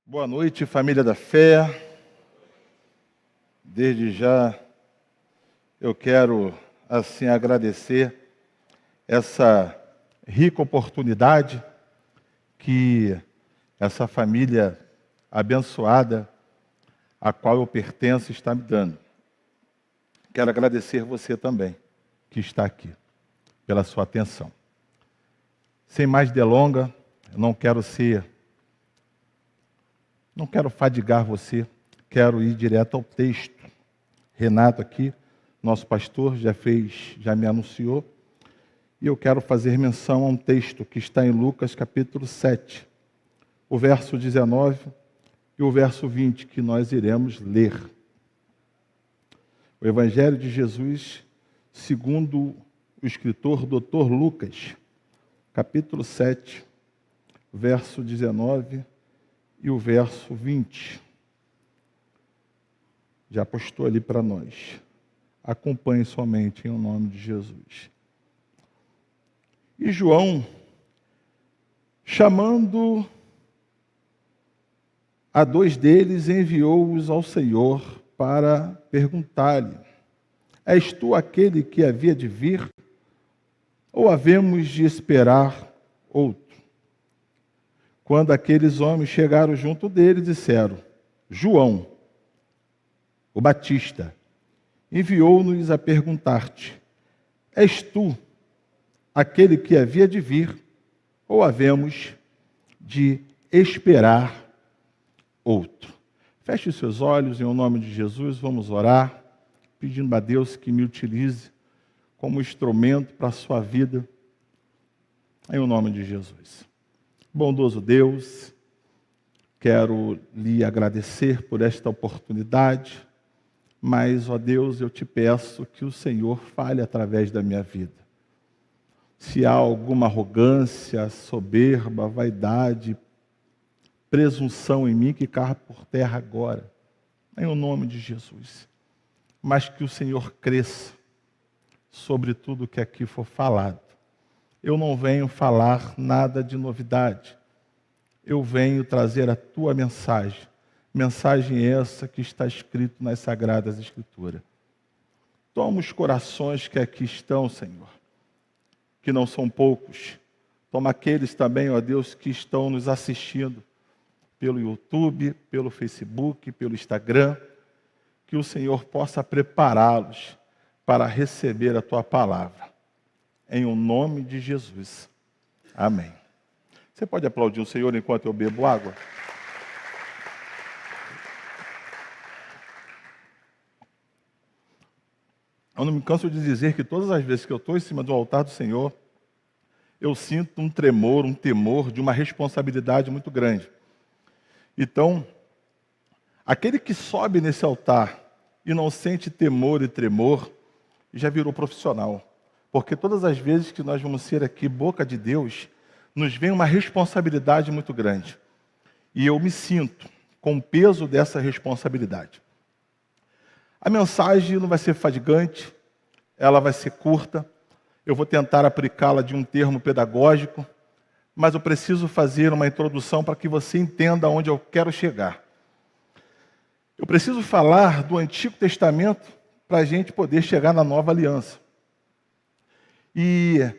Boa noite, família da fé. Desde já eu quero assim agradecer essa rica oportunidade que essa família abençoada a qual eu pertenço está me dando. Quero agradecer você também que está aqui pela sua atenção. Sem mais delonga, eu não quero fadigar você, quero ir direto ao texto. Renato aqui, nosso pastor, já me anunciou, e eu quero fazer menção a um texto que está em Lucas capítulo 7, o verso 19 e o verso 20, que nós iremos ler. O Evangelho de Jesus, segundo o escritor Dr. Lucas, capítulo 7, verso 19 e o verso 20. Já postou ali para nós. Acompanhe somente em nome de Jesus. E João, chamando a dois deles, enviou-os ao Senhor para perguntar-lhe: És tu aquele que havia de vir, ou havemos de esperar outro? Quando aqueles homens chegaram junto dele, disseram: João, o Batista, enviou-nos a perguntar-te: És tu aquele que havia de vir, ou havemos de esperar outro? Feche os seus olhos, em nome de Jesus, vamos orar, pedindo a Deus que me utilize como instrumento para a sua vida, em nome de Jesus. Bondoso Deus, quero lhe agradecer por esta oportunidade, mas, ó Deus, eu te peço que o Senhor fale através da minha vida. Se há alguma arrogância, soberba, vaidade, presunção em mim, que caia por terra agora, em nome de Jesus. Mas que o Senhor cresça sobre tudo que aqui for falado. Eu não venho falar nada de novidade. Eu venho trazer a tua mensagem. Mensagem essa que está escrito nas Sagradas Escrituras. Toma os corações que aqui estão, Senhor, que não são poucos. Toma aqueles também, ó Deus, que estão nos assistindo pelo YouTube, pelo Facebook, pelo Instagram. Que o Senhor possa prepará-los para receber a tua palavra. Em o nome de Jesus. Amém. Você pode aplaudir o Senhor enquanto eu bebo água? Eu não me canso de dizer que todas as vezes que eu estou em cima do altar do Senhor, eu sinto um tremor, um temor de uma responsabilidade muito grande. Então, aquele que sobe nesse altar e não sente temor e tremor, já virou profissional. Porque todas as vezes que nós vamos ser aqui boca de Deus, nos vem uma responsabilidade muito grande. E eu me sinto com o peso dessa responsabilidade. A mensagem não vai ser fadigante, ela vai ser curta. Eu vou tentar aplicá-la de um termo pedagógico, mas eu preciso fazer uma introdução para que você entenda onde eu quero chegar. Eu preciso falar do Antigo Testamento para a gente poder chegar na Nova Aliança. E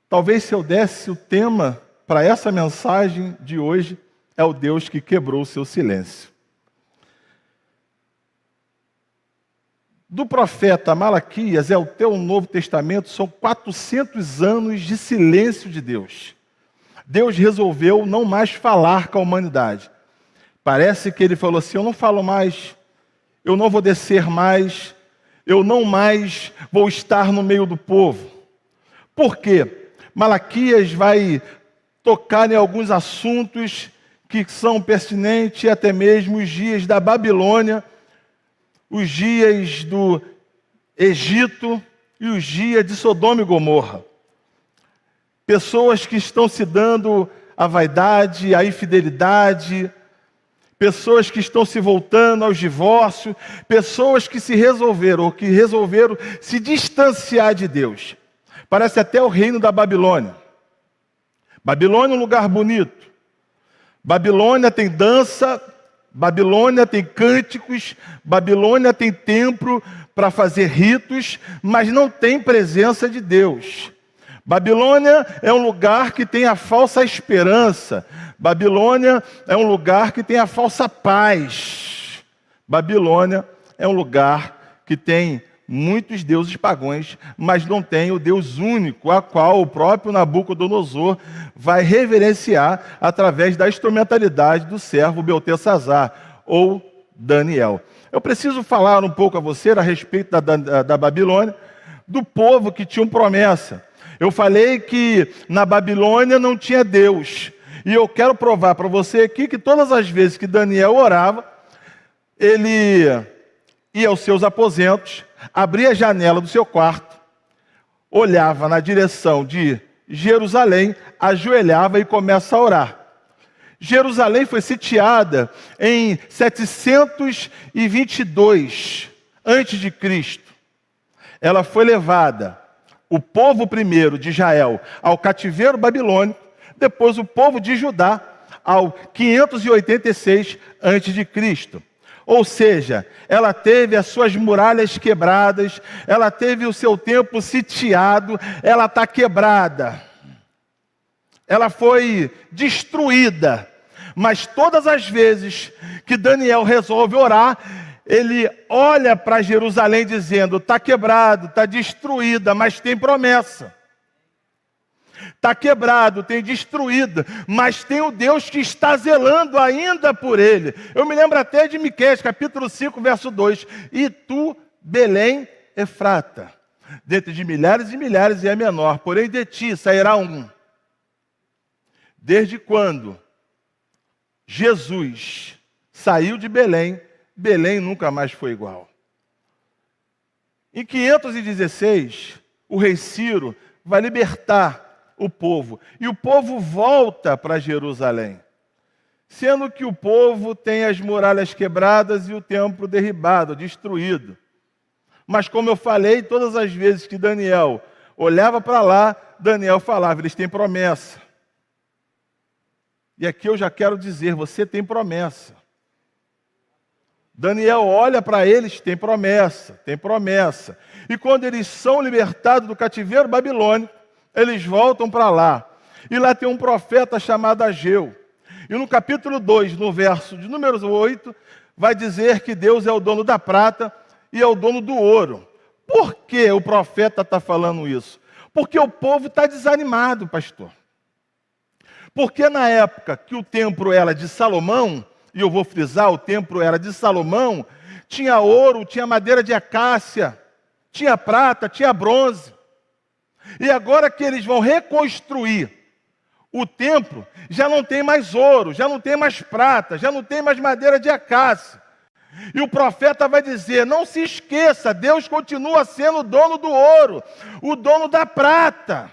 talvez se eu desse o tema para essa mensagem de hoje, é o Deus que quebrou o seu silêncio. Do profeta Malaquias até o Novo Testamento, são 400 anos de silêncio de Deus. Deus resolveu não mais falar com a humanidade. Parece que ele falou assim: eu não falo mais, eu não vou descer mais, eu não mais vou estar no meio do povo. Por quê? Malaquias vai tocar em alguns assuntos que são pertinentes até mesmo os dias da Babilônia, os dias do Egito e os dias de Sodoma e Gomorra. Pessoas que estão se dando à vaidade, à infidelidade, pessoas que estão se voltando aos divórcios, pessoas que resolveram se distanciar de Deus. Parece até o reino da Babilônia. Babilônia é um lugar bonito. Babilônia tem dança, Babilônia tem cânticos, Babilônia tem templo para fazer ritos, mas não tem presença de Deus. Babilônia é um lugar que tem a falsa esperança. Babilônia é um lugar que tem a falsa paz. Babilônia é um lugar que tem muitos deuses pagãos, mas não tem o Deus único, a qual o próprio Nabucodonosor vai reverenciar através da instrumentalidade do servo Beltesazar, ou Daniel. Eu preciso falar um pouco a você a respeito da Babilônia, do povo que tinha uma promessa. Eu falei que na Babilônia não tinha Deus, e eu quero provar para você aqui que todas as vezes que Daniel orava, ele ia aos seus aposentos, abria a janela do seu quarto, olhava na direção de Jerusalém, ajoelhava e começa a orar. Jerusalém foi sitiada em 722 a.C. Ela foi levada, o povo primeiro de Israel, ao cativeiro babilônico, depois o povo de Judá, ao 586 a.C. Ou seja, ela teve as suas muralhas quebradas, ela teve o seu templo sitiado, ela está quebrada. Ela foi destruída. Mas todas as vezes que Daniel resolve orar, ele olha para Jerusalém dizendo, está quebrado, está destruída, mas tem promessa. Está quebrado, tem destruído, mas tem o Deus que está zelando ainda por ele. Eu me lembro até de Miqueias, capítulo 5, verso 2. E tu, Belém, Efrata, dentre de milhares e milhares é menor, porém de ti sairá um. Desde quando Jesus saiu de Belém, Belém nunca mais foi igual. Em 516, o rei Ciro vai libertar o povo. E o povo volta para Jerusalém. Sendo que o povo tem as muralhas quebradas e o templo derribado, destruído. Mas como eu falei, todas as vezes que Daniel olhava para lá, Daniel falava, eles têm promessa. E aqui eu já quero dizer, você tem promessa. Daniel olha para eles, tem promessa, tem promessa. E quando eles são libertados do cativeiro babilônico, eles voltam para lá. E lá tem um profeta chamado Ageu. E no capítulo 2, no verso de número 8, vai dizer que Deus é o dono da prata e é o dono do ouro. Por que o profeta está falando isso? Porque o povo está desanimado, pastor. Porque na época que o templo era de Salomão, e eu vou frisar, o templo era de Salomão, tinha ouro, tinha madeira de acácia, tinha prata, tinha bronze. E agora que eles vão reconstruir o templo, já não tem mais ouro, já não tem mais prata, já não tem mais madeira de acácia. E o profeta vai dizer, não se esqueça, Deus continua sendo o dono do ouro, o dono da prata.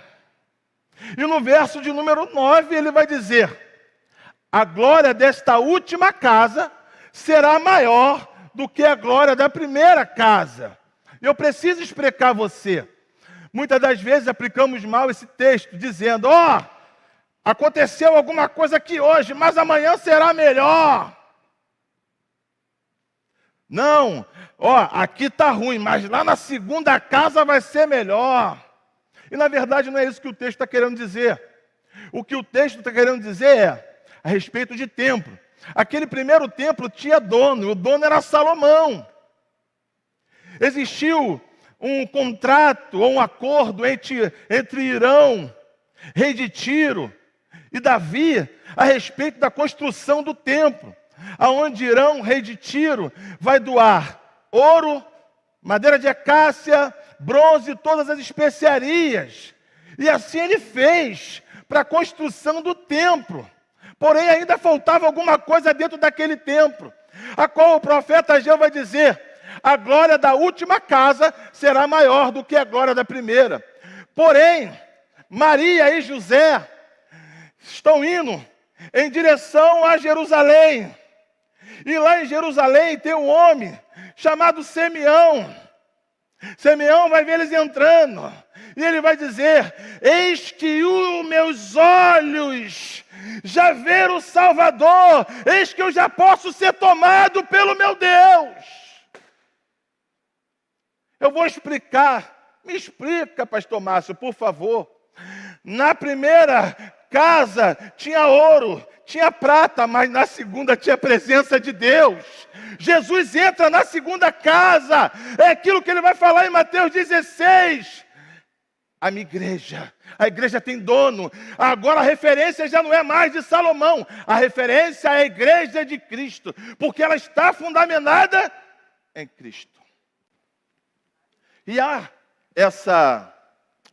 E no verso de número 9 ele vai dizer, a glória desta última casa será maior do que a glória da primeira casa. Eu preciso explicar a você. Muitas das vezes aplicamos mal esse texto, dizendo, aconteceu alguma coisa aqui hoje, mas amanhã será melhor. Não, aqui está ruim, mas lá na segunda casa vai ser melhor. E na verdade não é isso que o texto está querendo dizer. O que o texto está querendo dizer é, a respeito de templo. Aquele primeiro templo tinha dono, e o dono era Salomão. Existiu um contrato ou um acordo entre Irão, rei de Tiro, e Davi, a respeito da construção do templo, aonde Irão, rei de Tiro, vai doar ouro, madeira de acácia, bronze e todas as especiarias. E assim ele fez para a construção do templo. Porém, ainda faltava alguma coisa dentro daquele templo, a qual o profeta Ageu vai dizer, a glória da última casa será maior do que a glória da primeira. Porém, Maria e José estão indo em direção a Jerusalém. E lá em Jerusalém tem um homem chamado Simeão. Simeão vai ver eles entrando, e ele vai dizer: eis que os meus olhos já viram o Salvador, eis que eu já posso ser tomado pelo meu Deus. Eu vou explicar, me explica, pastor Márcio, por favor. Na primeira casa tinha ouro, tinha prata, mas na segunda tinha a presença de Deus. Jesus entra na segunda casa, é aquilo que ele vai falar em Mateus 16. A igreja tem dono. Agora a referência já não é mais de Salomão, a referência é a igreja de Cristo, porque ela está fundamentada em Cristo. E há essa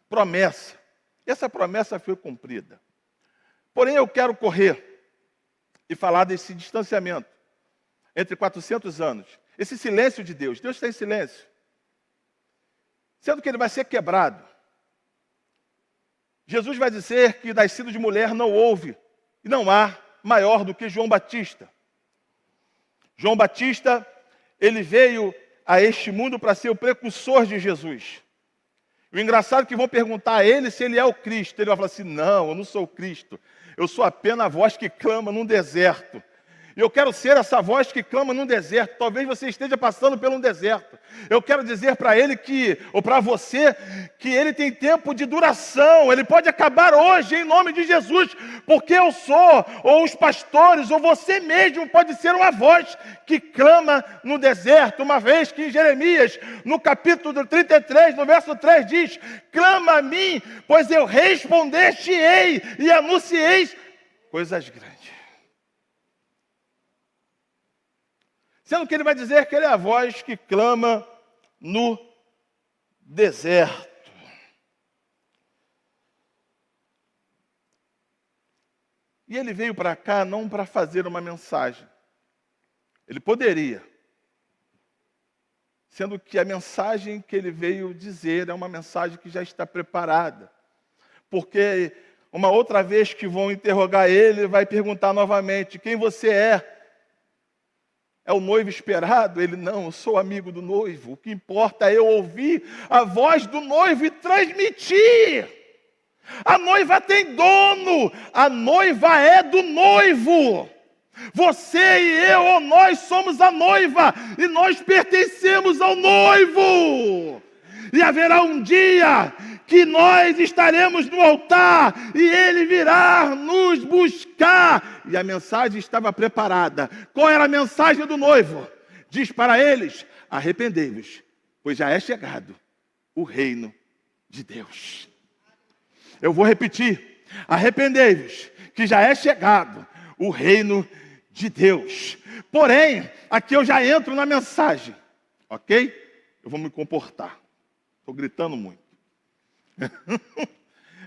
promessa foi cumprida. Porém, eu quero correr e falar desse distanciamento entre 400 anos. Esse silêncio de Deus. Deus está em silêncio. Sendo que ele vai ser quebrado. Jesus vai dizer que nascido de mulher não houve e não há maior do que João Batista. João Batista, ele veio a este mundo para ser o precursor de Jesus. O engraçado é que vão perguntar a ele se ele é o Cristo. Ele vai falar assim: não, eu não sou o Cristo. Eu sou apenas a voz que clama num deserto. E eu quero ser essa voz que clama num deserto. Talvez você esteja passando por um deserto. Eu quero dizer para ele ou para você, que ele tem tempo de duração. Ele pode acabar hoje, em nome de Jesus. Porque eu sou, ou os pastores, ou você mesmo pode ser uma voz que clama no deserto. Uma vez que em Jeremias, no capítulo 33, no verso 3, diz: clama a mim, pois eu respondeste-ei e anunciei coisas grandes. Sendo que ele vai dizer que ele é a voz que clama no deserto. E ele veio para cá não para fazer uma mensagem. Ele poderia. Sendo que a mensagem que ele veio dizer é uma mensagem que já está preparada. Porque uma outra vez que vão interrogar ele, vai perguntar novamente: quem você é? É o noivo esperado? Ele: não, eu sou amigo do noivo. O que importa é eu ouvir a voz do noivo e transmitir. A noiva tem dono. A noiva é do noivo. Você e eu, ou nós somos a noiva. E nós pertencemos ao noivo. E haverá um dia que nós estaremos no altar e ele virá nos buscar. E a mensagem estava preparada. Qual era a mensagem do noivo? Diz para eles: arrependei-vos, pois já é chegado o reino de Deus. Eu vou repetir: arrependei-vos, que já é chegado o reino de Deus. Porém, aqui eu já entro na mensagem, ok? Eu vou me comportar. Estou gritando muito.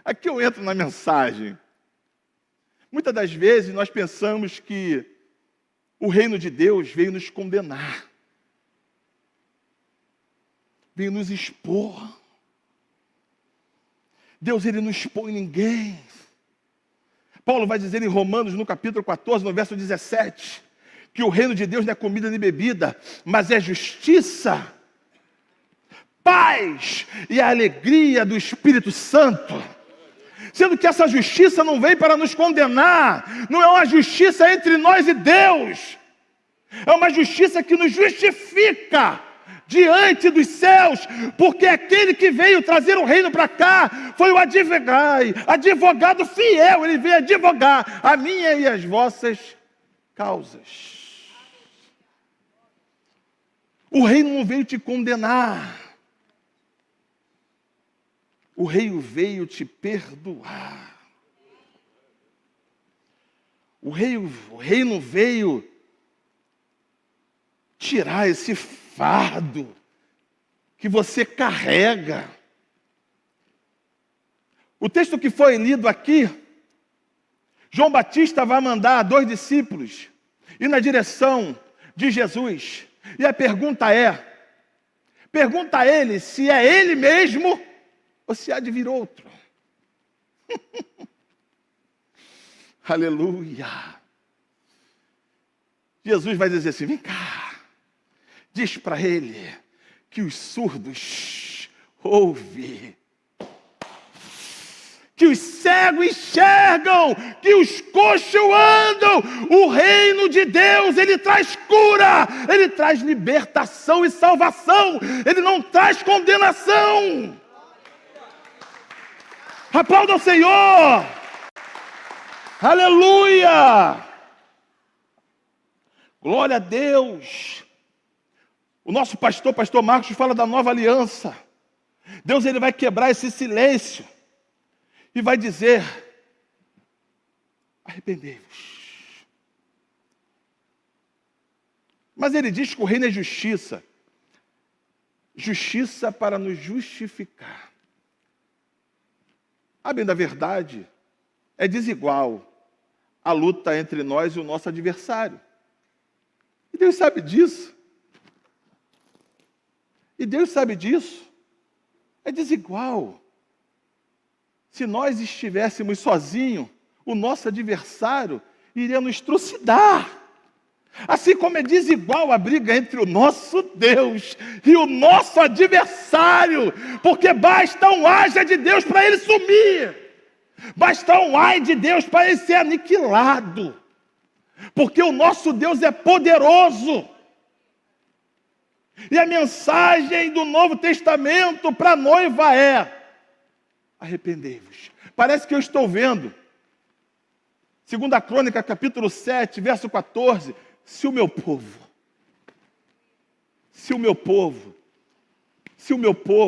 Aqui eu entro na mensagem. Muitas das vezes nós pensamos que o reino de Deus veio nos condenar, veio nos expor. Deus, ele não expõe ninguém. Paulo vai dizer em Romanos, no capítulo 14, no verso 17, que o reino de Deus não é comida nem bebida, mas é justiça, paz e a alegria do Espírito Santo. Sendo que essa justiça não vem para nos condenar, não é uma justiça entre nós e Deus, é uma justiça que nos justifica diante dos céus, porque aquele que veio trazer o reino para cá foi o advogado fiel. Ele veio advogar a minha e as vossas causas. O reino não veio te condenar, o reino veio te perdoar. O reino veio tirar esse fardo que você carrega. O texto que foi lido aqui, João Batista vai mandar 2 discípulos ir na direção de Jesus. E a pergunta a ele se é ele mesmo ou se há de vir outro. Aleluia. Jesus vai dizer assim: vem cá, diz para ele que os surdos ouvem, que os cegos enxergam, que os coxos andam. O reino de Deus, ele traz cura, ele traz libertação e salvação, ele não traz condenação. Aplauda ao Senhor! Aleluia! Glória a Deus! O nosso pastor Marcos, fala da nova aliança. Deus, ele vai quebrar esse silêncio e vai dizer: arrependei-vos. Mas ele diz que o reino é justiça. Justiça para nos justificar. A bem da verdade, é desigual a luta entre nós e o nosso adversário. E Deus sabe disso. E Deus sabe disso. É desigual. Se nós estivéssemos sozinhos, o nosso adversário iria nos trucidar. Assim como é desigual a briga entre o nosso Deus e o nosso adversário, porque basta um haja de Deus para ele sumir, basta um ai de Deus para ele ser aniquilado, porque o nosso Deus é poderoso. E a mensagem do Novo Testamento para a noiva é: arrependei-vos. Parece que eu estou vendo, 2 Crônica, capítulo 7, verso 14, se o meu povo,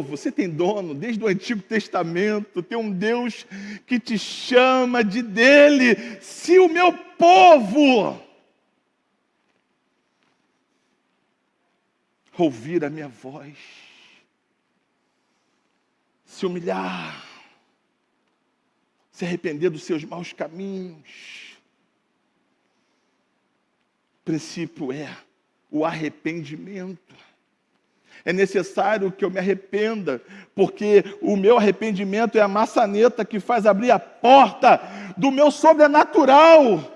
você tem dono desde o Antigo Testamento, tem um Deus que te chama de dele, se o meu povo ouvir a minha voz, se humilhar, se arrepender dos seus maus caminhos. O princípio é o arrependimento. É necessário que eu me arrependa, porque o meu arrependimento é a maçaneta que faz abrir a porta do meu sobrenatural.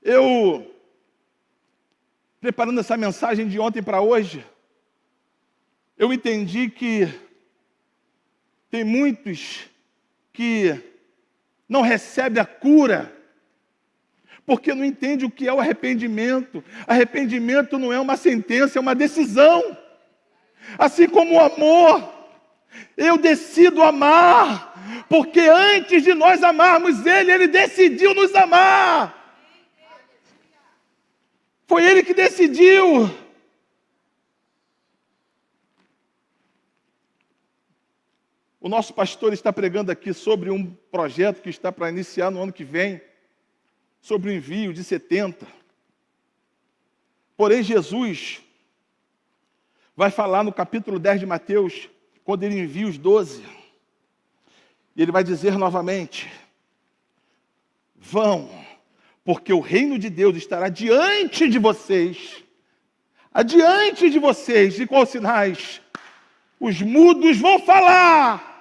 Eu, preparando essa mensagem de ontem para hoje, eu entendi que tem muitos que não recebem a cura, porque não entendem o que é o arrependimento. Arrependimento não é uma sentença, é uma decisão. Assim como o amor, eu decido amar, porque antes de nós amarmos Ele, Ele decidiu nos amar. Foi Ele que decidiu. O nosso pastor está pregando aqui sobre um projeto que está para iniciar no ano que vem, sobre o envio de 70. Porém, Jesus vai falar no capítulo 10 de Mateus, quando ele envia os 12. E ele vai dizer novamente: vão, porque o reino de Deus estará diante de vocês. Adiante de vocês. E quais sinais? Os mudos vão falar,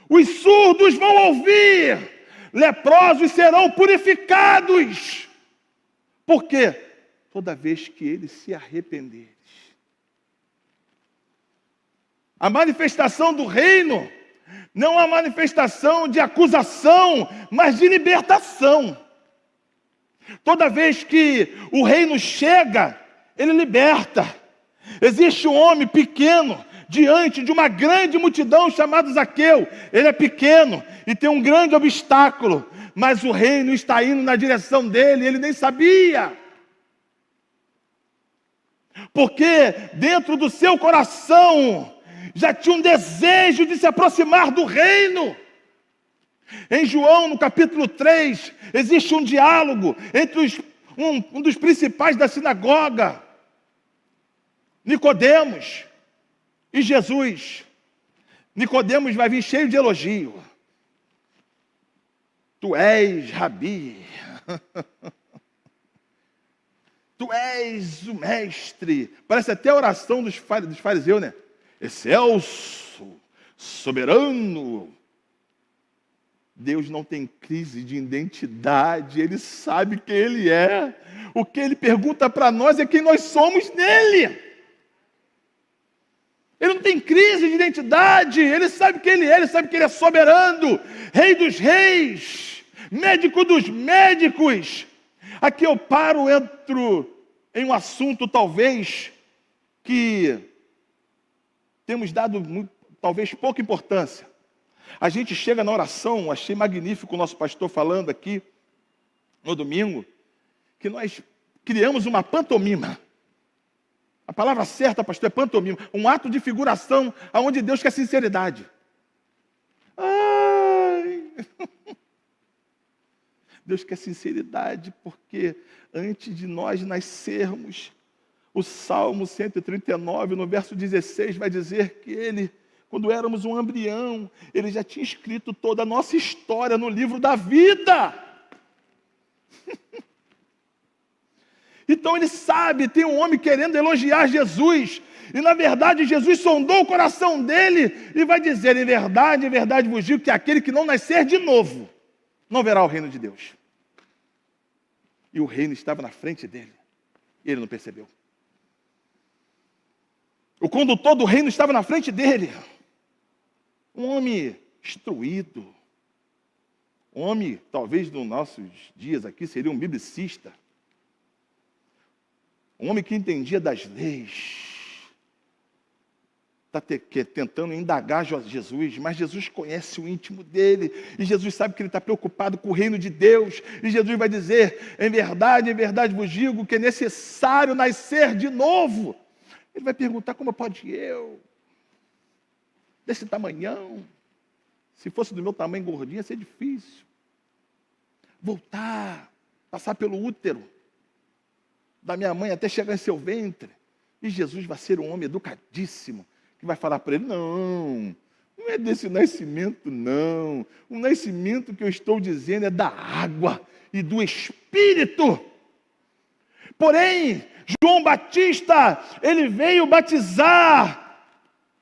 os surdos vão ouvir, leprosos serão purificados. Por quê? Toda vez que eles se arrependerem. A manifestação do reino não é uma manifestação de acusação, mas de libertação. Toda vez que o reino chega, ele liberta. Existe um homem pequeno diante de uma grande multidão chamado Zaqueu. Ele é pequeno e tem um grande obstáculo, mas o reino está indo na direção dele, ele nem sabia. Porque dentro do seu coração já tinha um desejo de se aproximar do reino. Em João, no capítulo 3, existe um diálogo entre um dos principais da sinagoga, Nicodemos, e Jesus. Nicodemos vai vir cheio de elogio. Tu és rabi. Tu és o mestre. Parece até a oração dos fariseus, né? Excelso, soberano, Deus não tem crise de identidade, Ele sabe quem Ele é. O que Ele pergunta para nós é quem nós somos nele. Ele não tem crise de identidade, Ele sabe quem Ele é, Ele sabe que Ele é soberano, Rei dos reis, médico dos médicos. Aqui eu entro em um assunto talvez que temos dado talvez pouca importância. A gente chega na oração, achei magnífico o nosso pastor falando aqui no domingo, que nós criamos uma pantomima. A palavra certa, pastor, é pantomima. Um ato de figuração onde Deus quer sinceridade. Ai! Deus quer sinceridade porque antes de nós nascermos, o Salmo 139, no verso 16, vai dizer que Ele, quando éramos um embrião, Ele já tinha escrito toda a nossa história no livro da vida. Então Ele sabe, tem um homem querendo elogiar Jesus, e na verdade Jesus sondou o coração dele, e vai dizer, em verdade vos digo, que aquele que não nascer de novo, não verá o reino de Deus. E o reino estava na frente dele, e ele não percebeu. O condutor do reino estava na frente dele, um homem instruído, um homem, talvez nos nossos dias aqui, seria um biblicista, um homem que entendia das leis, está tentando indagar Jesus, mas Jesus conhece o íntimo dele, e Jesus sabe que ele está preocupado com o reino de Deus, e Jesus vai dizer, em verdade vos digo, que é necessário nascer de novo. Ele vai perguntar, como pode eu, desse tamanhão, se fosse do meu tamanho gordinho, ia ser difícil, voltar, passar pelo útero da minha mãe até chegar em seu ventre, e Jesus vai ser um homem educadíssimo, que vai falar para ele, não é desse nascimento não, o nascimento que eu estou dizendo é da água e do Espírito. Porém, João Batista, ele veio batizar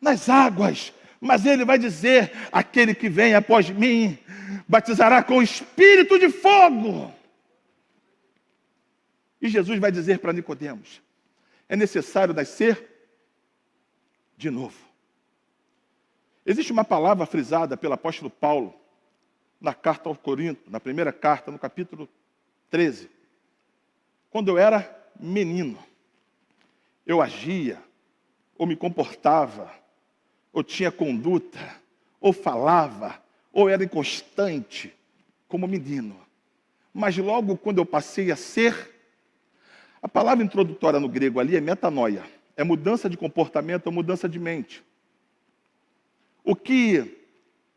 nas águas, mas ele vai dizer, aquele que vem após mim, batizará com o Espírito de fogo. E Jesus vai dizer para Nicodemos, é necessário nascer de novo. Existe uma palavra frisada pelo apóstolo Paulo, na carta aos Coríntios, na primeira carta, no capítulo 13. Quando eu era menino, eu agia, ou me comportava, ou tinha conduta, ou falava, ou era inconstante, como menino. Mas logo quando eu passei a ser, a palavra introdutória no grego ali é metanoia, é mudança de comportamento, é mudança de mente. O que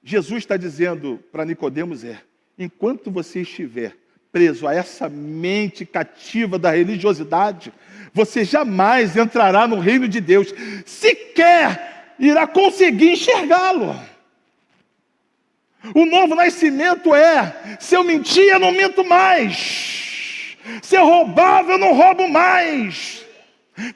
Jesus está dizendo para Nicodemos é, enquanto você estiver preso a essa mente cativa da religiosidade, você jamais entrará no reino de Deus, sequer irá conseguir enxergá-lo. O novo nascimento é, se eu mentir, eu não minto mais. Se eu roubava, eu não roubo mais.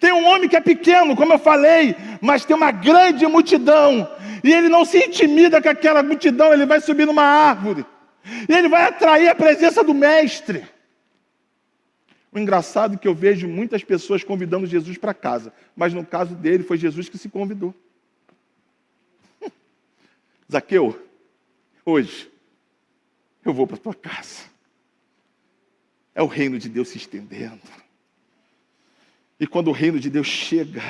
Tem um homem que é pequeno, como eu falei, mas tem uma grande multidão, e ele não se intimida com aquela multidão, ele vai subir numa árvore, e ele vai atrair a presença do mestre. O engraçado é que eu vejo muitas pessoas convidando Jesus para casa, mas no caso dele foi Jesus que se convidou. Zaqueu, hoje eu vou para a tua casa. É o reino de Deus se estendendo. E quando o reino de Deus chega,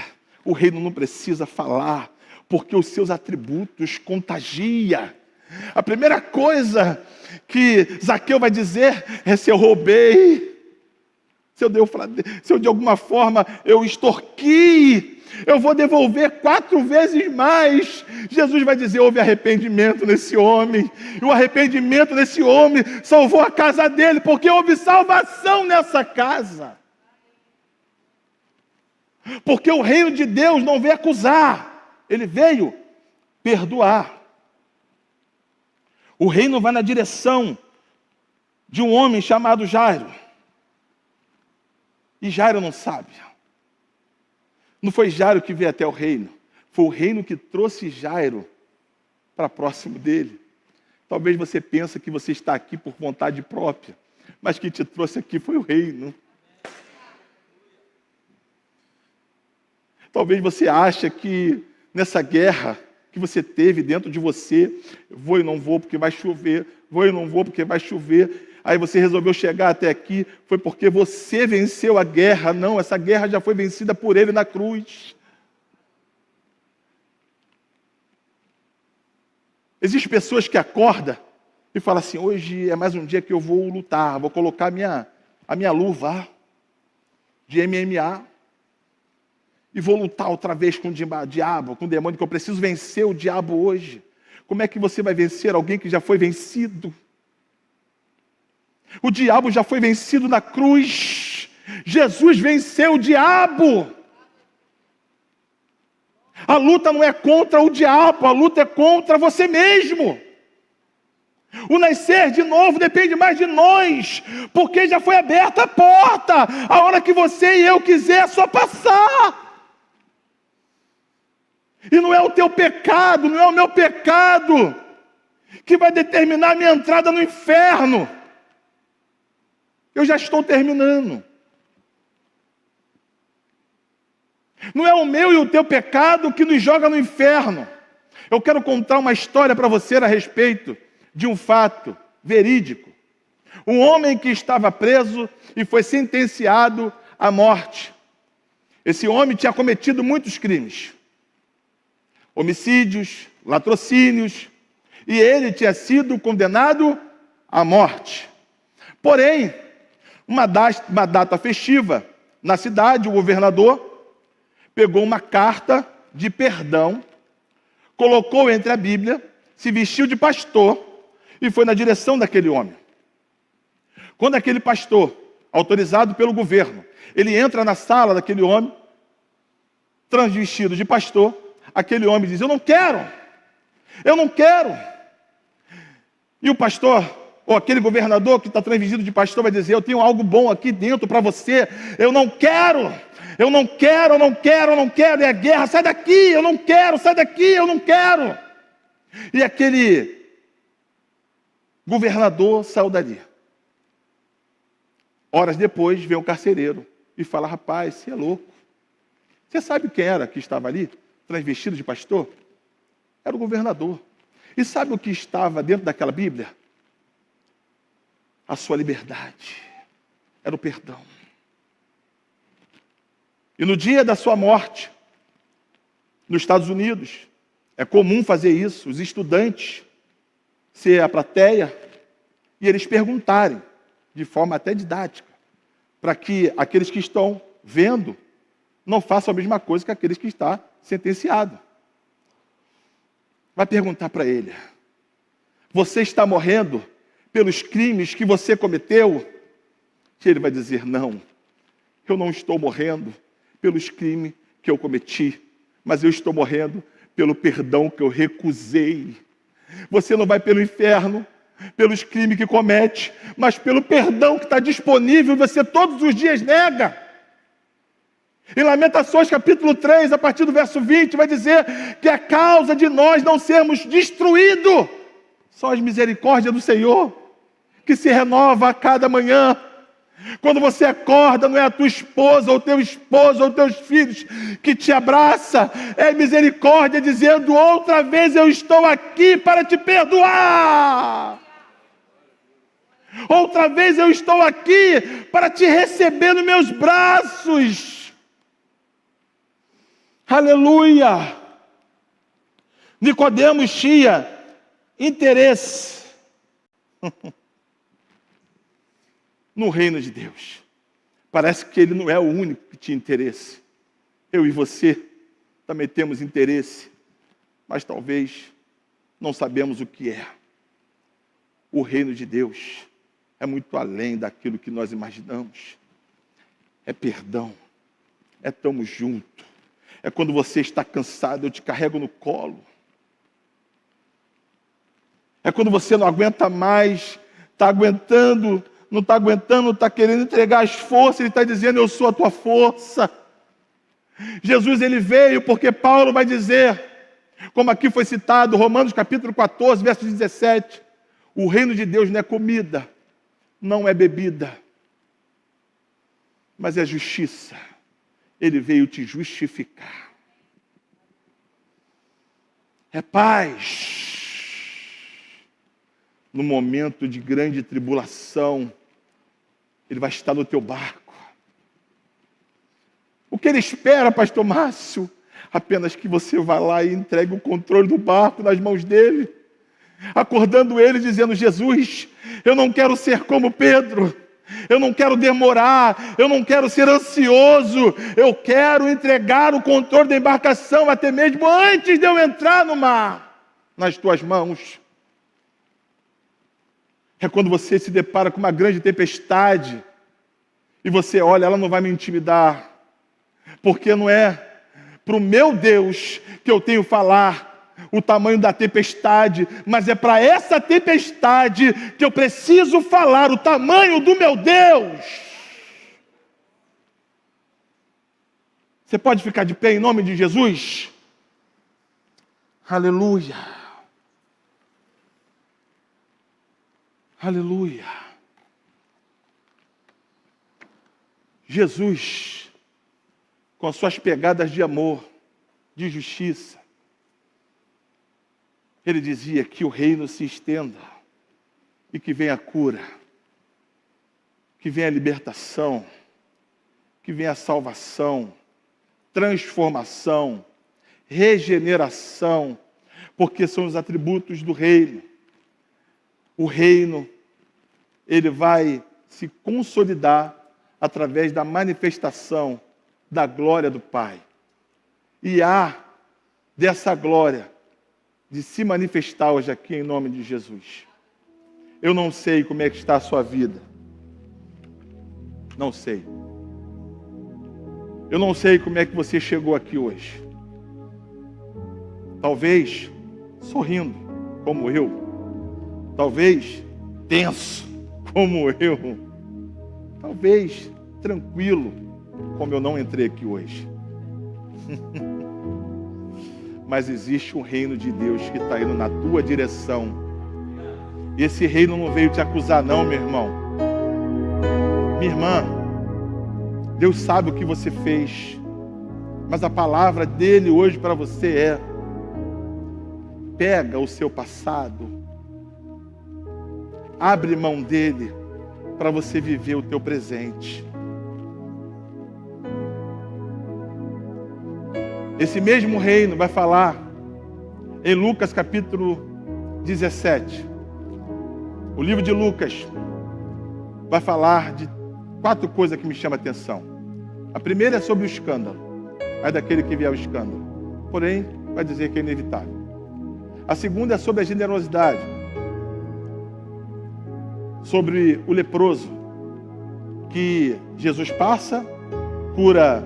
o reino não precisa falar, porque os seus atributos contagia. A primeira coisa que Zaqueu vai dizer é, se eu roubei, se eu de alguma forma eu extorqui, eu vou devolver 4 vezes mais. Jesus vai dizer, houve arrependimento nesse homem, e o arrependimento nesse homem salvou a casa dele, porque houve salvação nessa casa. Porque o reino de Deus não veio acusar, ele veio perdoar. O reino vai na direção de um homem chamado Jairo. E Jairo não sabe. Não foi Jairo que veio até o reino, foi o reino que trouxe Jairo para próximo dele. Talvez você pense que você está aqui por vontade própria, mas que te trouxe aqui foi o reino. Talvez você ache que nessa guerra que você teve dentro de você, vou e não vou porque vai chover, vou e não vou porque vai chover, aí você resolveu chegar até aqui, foi porque você venceu a guerra. Não, essa guerra já foi vencida por ele na cruz. Existem pessoas que acordam e falam assim: hoje é mais um dia que eu vou lutar, vou colocar a minha luva de MMA e vou lutar outra vez com o diabo, com o demônio, que eu preciso vencer o diabo hoje. Como é que você vai vencer alguém que já foi vencido? O diabo já foi vencido na cruz. Jesus venceu o diabo. A luta não é contra o diabo, a luta é contra você mesmo. O nascer de novo depende mais de nós, porque já foi aberta a porta. A hora que você e eu quiser, é só passar. E não é o teu pecado, não é o meu pecado que vai determinar a minha entrada no inferno. Eu já estou terminando. Não é o meu e o teu pecado que nos joga no inferno. Eu quero contar uma história para você a respeito de um fato verídico. Um homem que estava preso e foi sentenciado à morte. Esse homem tinha cometido muitos crimes. Homicídios, latrocínios, e ele tinha sido condenado à morte. Porém, uma data festiva na cidade, o governador pegou uma carta de perdão, colocou entre a Bíblia, se vestiu de pastor e foi na direção daquele homem. Quando aquele pastor, autorizado pelo governo, ele entra na sala daquele homem, transvestido de pastor, aquele homem diz: eu não quero. E o pastor, ou aquele governador que está transvestido de pastor, vai dizer: eu tenho algo bom aqui dentro para você. Eu não quero. E a guerra: sai daqui, eu não quero, sai daqui, eu não quero. E aquele governador saiu dali. Horas depois, vem o carcereiro e fala: rapaz, você é louco. Você sabe quem era que estava ali, transvestido de pastor? Era o governador. E sabe o que estava dentro daquela Bíblia? A sua liberdade. Era o perdão. E no dia da sua morte, nos Estados Unidos, é comum fazer isso, os estudantes ser a plateia e eles perguntarem, de forma até didática, para que aqueles que estão vendo não façam a mesma coisa que aqueles que estão sentenciados. Vai perguntar para ele: você está morrendo pelos crimes que você cometeu? E ele vai dizer: não, eu não estou morrendo pelos crimes que eu cometi, mas eu estou morrendo pelo perdão que eu recusei. Você não vai pelo inferno, pelos crimes que comete, mas pelo perdão que está disponível, você todos os dias nega. Em Lamentações capítulo 3, a partir do verso 20, vai dizer que a causa de nós não sermos destruídos são as misericórdias do Senhor, que se renova a cada manhã. Quando você acorda, não é a tua esposa, ou teu esposo, ou teus filhos que te abraça, é misericórdia dizendo: outra vez eu estou aqui para te perdoar. Outra vez eu estou aqui para te receber nos meus braços. Aleluia! Nicodemos tinha interesse no reino de Deus. Parece que ele não é o único que tinha interesse. Eu e você também temos interesse, mas talvez não sabemos o que é. O reino de Deus é muito além daquilo que nós imaginamos. É perdão, é estamos juntos. É quando você está cansado, eu te carrego no colo. É quando você não aguenta mais, está aguentando, não está aguentando, está querendo entregar as forças, ele está dizendo: eu sou a tua força. Jesus, ele veio porque Paulo vai dizer, como aqui foi citado, Romanos capítulo 14, verso 17, O reino de Deus não é comida, não é bebida, mas é justiça. Ele veio te justificar. É paz. No momento de grande tribulação, Ele vai estar no teu barco. O que Ele espera, pastor Márcio? Apenas que você vá lá e entregue o controle do barco nas mãos dele, acordando ele, dizendo: Jesus, eu não quero ser como Pedro, eu não quero demorar, eu não quero ser ansioso, eu quero entregar o controle da embarcação até mesmo antes de eu entrar no mar, nas tuas mãos. É quando você se depara com uma grande tempestade e você olha, ela não vai me intimidar, porque não é para o meu Deus que eu tenho que falar o tamanho da tempestade, mas é para essa tempestade que eu preciso falar o tamanho do meu Deus. Você pode ficar de pé em nome de Jesus? Aleluia. Aleluia. Jesus, com as suas pegadas de amor, de justiça, Ele dizia que o reino se estenda e que venha a cura, que venha a libertação, que venha a salvação, transformação, regeneração, porque são os atributos do reino. O reino, ele vai se consolidar através da manifestação da glória do Pai. E há dessa glória de se manifestar hoje aqui em nome de Jesus. Eu não sei como é que está a sua vida. Não sei. Eu não sei como é que você chegou aqui hoje. Talvez sorrindo, como eu. Talvez tenso, como eu. Talvez tranquilo, como eu não entrei aqui hoje. Mas existe um reino de Deus que está indo na tua direção. E esse reino não veio te acusar não, meu irmão. Minha irmã, Deus sabe o que você fez. Mas a palavra dele hoje para você é: pega o seu passado, abre mão dele para você viver o teu presente. Esse mesmo reino vai falar em Lucas capítulo 17. O livro de Lucas vai falar de 4 coisas que me chamam a atenção. A primeira é sobre o escândalo. Ai daquele que vier o escândalo. Porém, vai dizer que é inevitável. A segunda é sobre a generosidade. Sobre o leproso, que Jesus passa, cura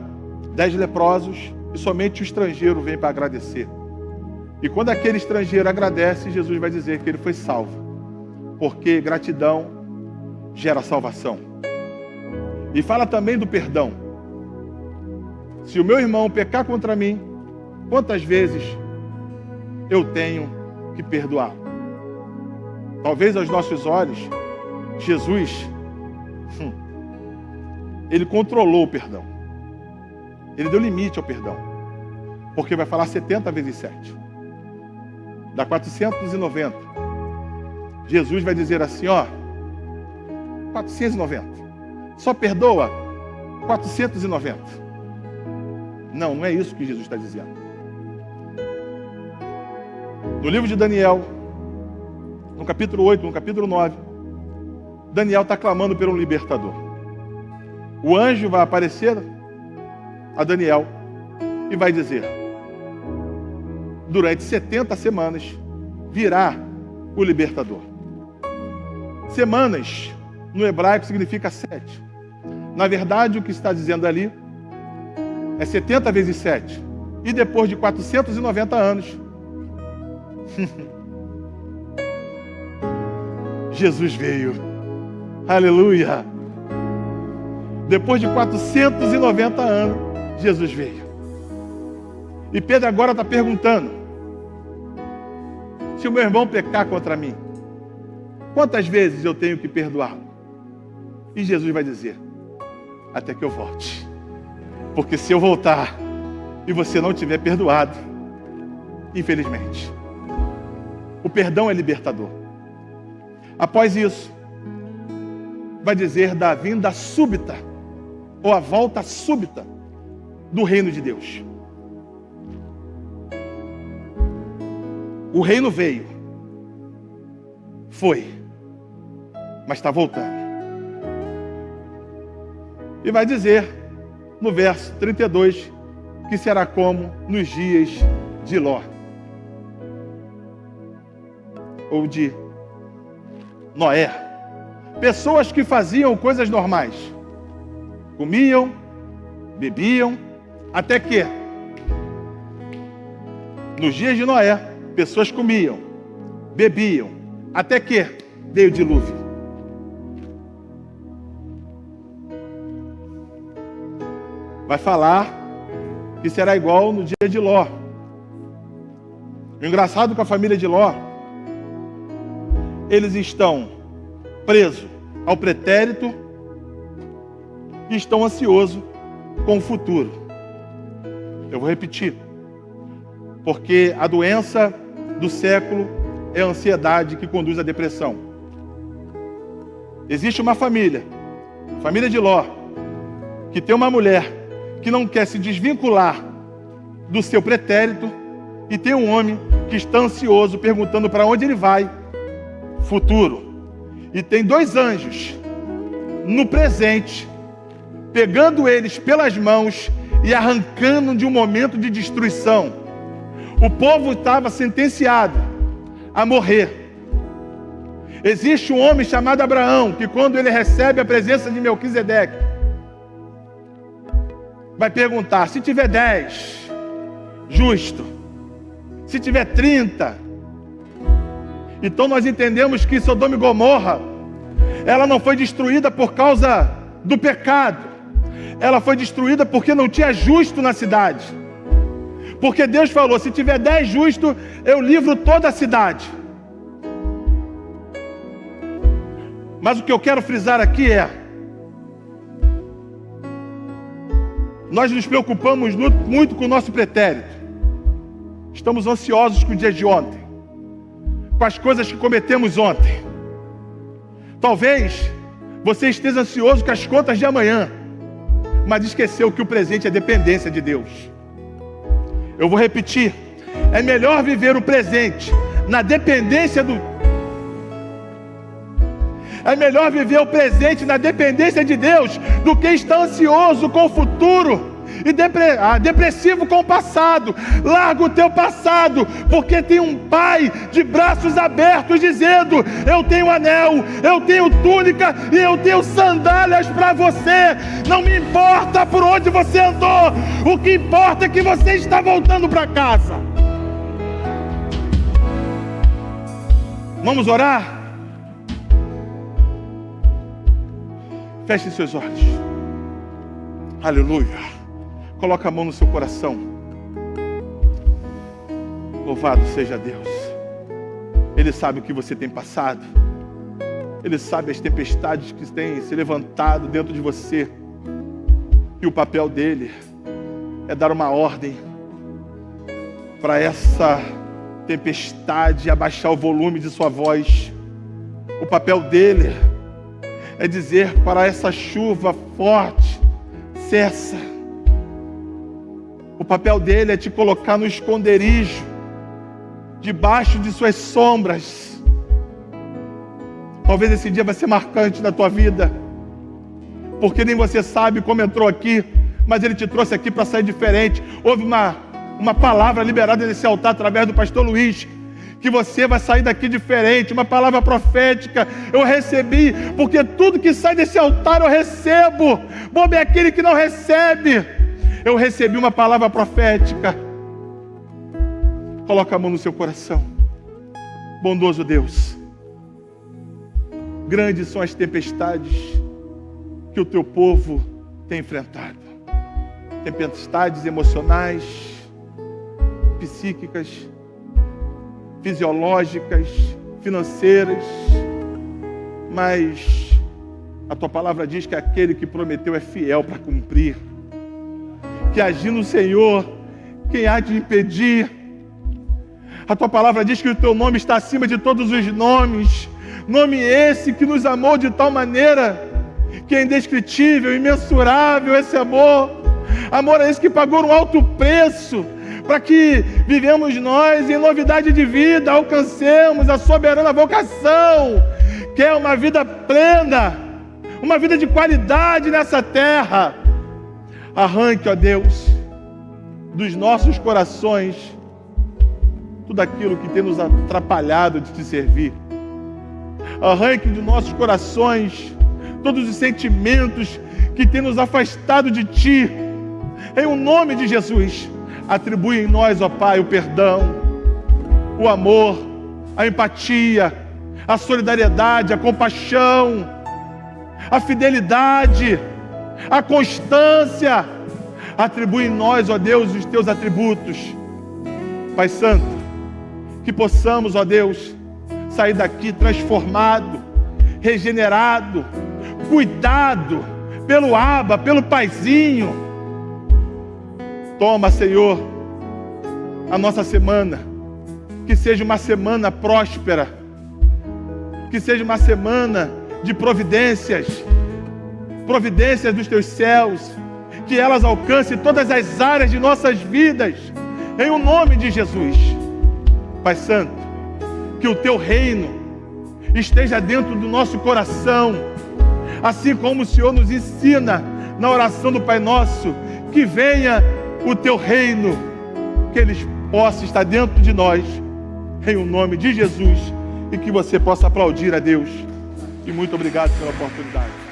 10 leprosos, e somente o estrangeiro vem para agradecer. E quando aquele estrangeiro agradece, Jesus vai dizer que ele foi salvo. Porque gratidão gera salvação. E fala também do perdão. Se o meu irmão pecar contra mim, quantas vezes eu tenho que perdoar? Talvez aos nossos olhos, Jesus, ele controlou o perdão. Ele deu limite ao perdão. Porque vai falar 70 vezes 7. Dá 490. Jesus vai dizer assim, ó, 490. Só perdoa 490. Não, não é isso que Jesus está dizendo. No livro de Daniel, no capítulo 8, no capítulo 9, Daniel está clamando por um libertador. O anjo vai aparecer a Daniel e vai dizer: durante 70 semanas virá o libertador. Semanas no hebraico significa 7. Na verdade, o que está dizendo ali é 70 vezes 7. E depois de 490 anos, Jesus veio. Aleluia! Depois de 490 anos, Jesus veio. E Pedro agora está perguntando: se o meu irmão pecar contra mim, Quantas vezes eu tenho que perdoá-lo? E Jesus vai dizer: até que eu volte. Porque se eu voltar e você não tiver perdoado, infelizmente, o perdão é libertador. Após isso, vai dizer da vinda súbita, ou a volta súbita do reino de Deus. O reino veio, foi, mas está voltando. E vai dizer no verso 32 que será como nos dias de Ló, ou de Noé. Pessoas que faziam coisas normais, comiam, bebiam, até que nos dias de Noé, pessoas comiam, bebiam, até que veio o dilúvio. Vai falar que será igual no dia de Ló. O engraçado com a família de Ló, eles estão presos ao pretérito e estão ansiosos com o futuro. Eu vou repetir, porque a doença do século é a ansiedade que conduz à depressão. Existe uma família, a família de Ló, que tem uma mulher que não quer se desvincular do seu pretérito, e tem um homem que está ansioso, perguntando para onde ele vai, futuro. E tem dois anjos no presente, pegando eles pelas mãos e arrancando de um momento de destruição. O povo estava sentenciado a morrer. Existe um homem chamado Abraão, que quando ele recebe a presença de Melquisedeque, vai perguntar: se tiver 10, justo. Se tiver 30. Então nós entendemos que Sodoma e Gomorra, ela não foi destruída por causa do pecado. Ela foi destruída porque não tinha justo na cidade. Porque Deus falou: se tiver 10 justos, eu livro toda a cidade. Mas o que eu quero frisar aqui é: nós nos preocupamos muito com o nosso pretérito. Estamos ansiosos com o dia de ontem, com as coisas que cometemos ontem. Talvez você esteja ansioso com as contas de amanhã, mas esqueceu que o presente é dependência de Deus. Eu vou repetir: é melhor viver o presente na dependência do... É melhor viver o presente na dependência de Deus do que estar ansioso com o futuro e depressivo com o passado. Larga o teu passado, porque tem um pai de braços abertos dizendo: eu tenho anel, eu tenho túnica e eu tenho sandálias para você. Não me importa por onde você andou, o que importa é que você está voltando para casa. Vamos orar? Feche seus olhos. Aleluia. Coloca a mão no seu coração. Louvado seja Deus. Ele sabe o que você tem passado. Ele sabe as tempestades que têm se levantado dentro de você. E o papel dele é dar uma ordem para essa tempestade abaixar o volume de sua voz. O papel dele é dizer para essa chuva forte: cessa. O papel dele é te colocar no esconderijo, debaixo de suas sombras. Talvez esse dia vai ser marcante na tua vida, porque nem você sabe como entrou aqui, mas ele te trouxe aqui para sair diferente. Houve uma palavra liberada nesse altar através do pastor Luiz, que você vai sair daqui diferente, uma palavra profética. Eu recebi, porque tudo que sai desse altar eu recebo. Bobo é aquele que não recebe. Eu recebi uma palavra profética. Coloca a mão no seu coração. Bondoso Deus, grandes são as tempestades que o teu povo tem enfrentado. Tempestades emocionais, psíquicas, fisiológicas, financeiras, mas a tua palavra diz que aquele que prometeu é fiel para cumprir. Que agindo o Senhor, quem há de impedir? A tua palavra diz que o teu nome está acima de todos os nomes. Nome esse que nos amou de tal maneira que é indescritível, imensurável esse amor. Amor é esse que pagou um alto preço para que vivemos nós em novidade de vida, alcancemos a soberana vocação, que é uma vida plena, uma vida de qualidade nessa terra. Arranque, ó Deus, dos nossos corações tudo aquilo que tem nos atrapalhado de te servir. Arranque dos nossos corações todos os sentimentos que tem nos afastado de ti. Em o nome de Jesus, atribui em nós, ó Pai, o perdão, o amor, a empatia, a solidariedade, a compaixão, a fidelidade, a constância. Atribui em nós, ó Deus, os teus atributos. Pai Santo, que possamos, ó Deus, sair daqui transformado, regenerado, cuidado pelo Abba, pelo Paizinho. Toma, Senhor, a nossa semana, que seja uma semana próspera, que seja uma semana de providências dos teus céus, que elas alcancem todas as áreas de nossas vidas, em o nome de Jesus. Pai Santo, que o teu reino esteja dentro do nosso coração, assim como o Senhor nos ensina na oração do Pai Nosso, que venha o teu reino, que ele possa estar dentro de nós, em o nome de Jesus, e que você possa aplaudir a Deus. E muito obrigado pela oportunidade.